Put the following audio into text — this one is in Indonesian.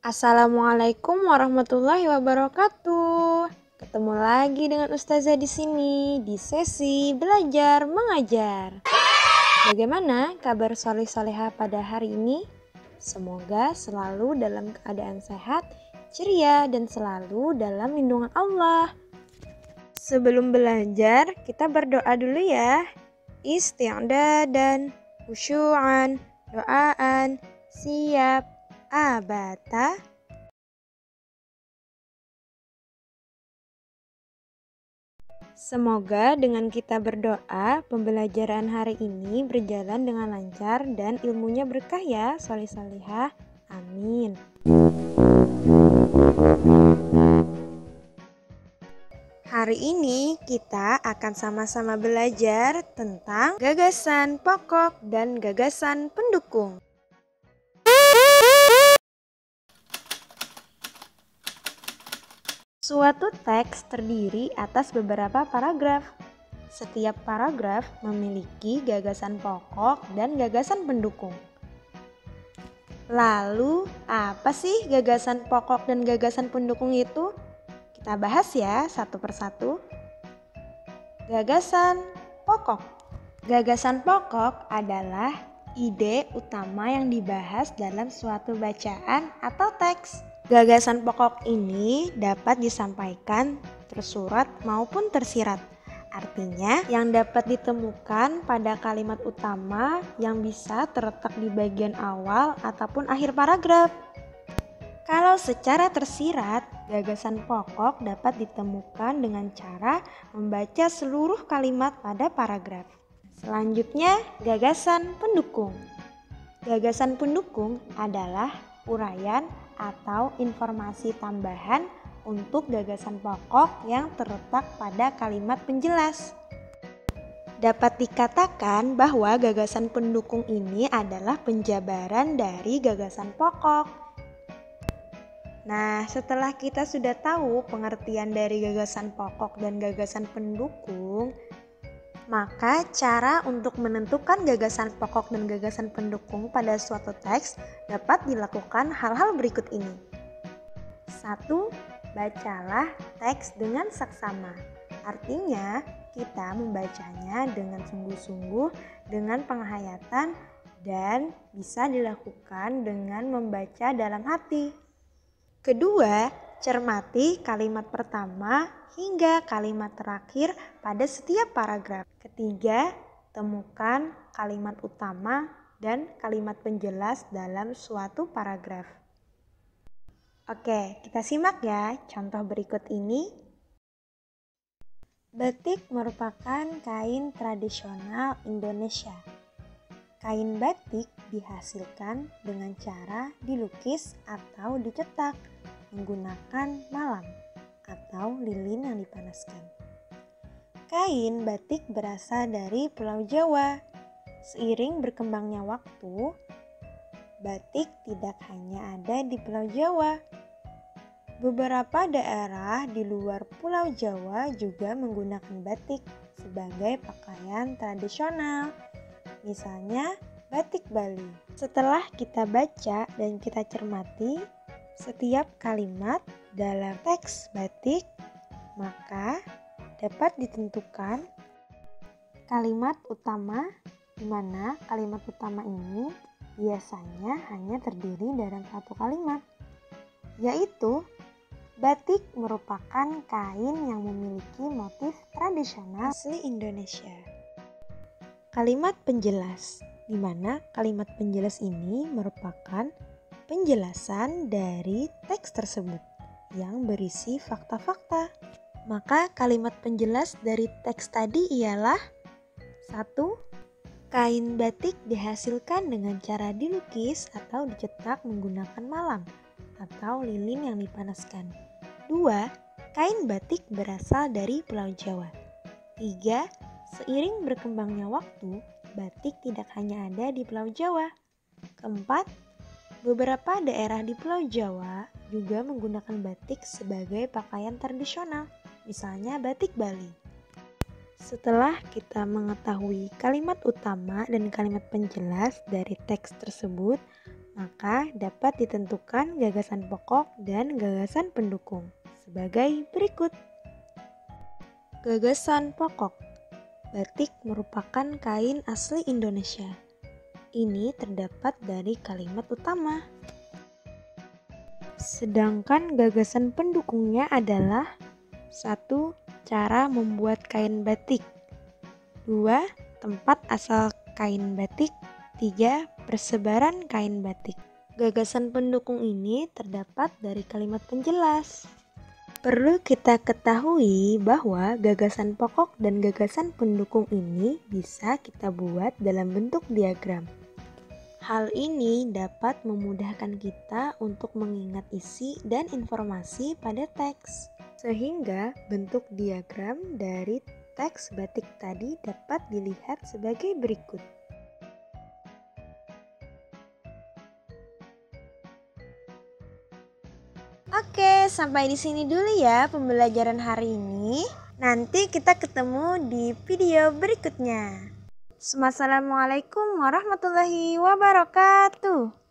Assalamualaikum warahmatullahi wabarakatuh. Ketemu lagi dengan Ustazah di sini di sesi belajar mengajar. Bagaimana kabar soleh-soleha pada hari ini? Semoga selalu dalam keadaan sehat, ceria, dan selalu dalam lindungan Allah. Sebelum belajar, kita berdoa dulu ya. Isti'dadan, khusyu'an, doaan, siap, abata. Semoga dengan kita berdoa, pembelajaran hari ini berjalan dengan lancar dan ilmunya berkah ya, soleh-solehah. Amin. Hari ini kita akan sama-sama belajar tentang gagasan pokok dan gagasan pendukung. Suatu teks terdiri atas beberapa paragraf. Setiap paragraf memiliki gagasan pokok dan gagasan pendukung. Lalu, apa sih gagasan pokok dan gagasan pendukung itu? Kita bahas ya satu persatu. Gagasan pokok. Gagasan pokok adalah ide utama yang dibahas dalam suatu bacaan atau teks. Gagasan pokok ini dapat disampaikan tersurat maupun tersirat. Artinya, yang dapat ditemukan pada kalimat utama yang bisa terletak di bagian awal ataupun akhir paragraf. Kalau secara tersirat, gagasan pokok dapat ditemukan dengan cara membaca seluruh kalimat pada paragraf. Selanjutnya, gagasan pendukung. Gagasan pendukung adalah uraian atau informasi tambahan untuk gagasan pokok yang terletak pada kalimat penjelas. Dapat dikatakan bahwa gagasan pendukung ini adalah penjabaran dari gagasan pokok. Nah, setelah kita sudah tahu pengertian dari gagasan pokok dan gagasan pendukung, maka cara untuk menentukan gagasan pokok dan gagasan pendukung pada suatu teks dapat dilakukan hal-hal berikut ini. 1. Bacalah teks dengan saksama. Artinya, kita membacanya dengan sungguh-sungguh, dengan penghayatan, dan bisa dilakukan dengan membaca dalam hati. Kedua, cermati kalimat pertama hingga kalimat terakhir pada setiap paragraf. Ketiga, temukan kalimat utama dan kalimat penjelas dalam suatu paragraf. Oke, kita simak ya contoh berikut ini. Batik merupakan kain tradisional Indonesia. Kain batik dihasilkan dengan cara dilukis atau dicetak menggunakan malam atau lilin yang dipanaskan. Kain batik berasal dari Pulau Jawa. Seiring berkembangnya waktu, batik tidak hanya ada di Pulau Jawa. Beberapa daerah di luar Pulau Jawa juga menggunakan batik sebagai pakaian tradisional. Misalnya batik Bali. Setelah kita baca dan kita cermati setiap kalimat dalam teks batik, maka dapat ditentukan kalimat utama, di mana kalimat utama ini biasanya hanya terdiri dalam satu kalimat, yaitu batik merupakan kain yang memiliki motif tradisional asli Indonesia. Kalimat penjelas, di mana kalimat penjelas ini merupakan penjelasan dari teks tersebut yang berisi fakta-fakta. Maka kalimat penjelas dari teks tadi ialah 1. Kain batik dihasilkan dengan cara dilukis atau dicetak menggunakan malam atau lilin yang dipanaskan. 2. Kain batik berasal dari Pulau Jawa. 3. Seiring berkembangnya waktu, batik tidak hanya ada di Pulau Jawa. 4. Beberapa daerah di Pulau Jawa juga menggunakan batik sebagai pakaian tradisional, misalnya batik Bali. Setelah kita mengetahui kalimat utama dan kalimat penjelas dari teks tersebut, maka dapat ditentukan gagasan pokok dan gagasan pendukung sebagai berikut. Gagasan pokok. Batik merupakan kain asli Indonesia. Ini terdapat dari kalimat utama. Sedangkan gagasan pendukungnya adalah 1. Cara membuat kain batik. 2. Tempat asal kain batik. 3. Persebaran kain batik. Gagasan pendukung ini terdapat dari kalimat penjelas. Perlu kita ketahui bahwa gagasan pokok dan gagasan pendukung ini bisa kita buat dalam bentuk diagram. Hal ini dapat memudahkan kita untuk mengingat isi dan informasi pada teks. Sehingga bentuk diagram dari teks batik tadi dapat dilihat sebagai berikut. Oke, sampai di sini dulu ya pembelajaran hari ini. Nanti kita ketemu di video berikutnya. Wassalamualaikum warahmatullahi wabarakatuh.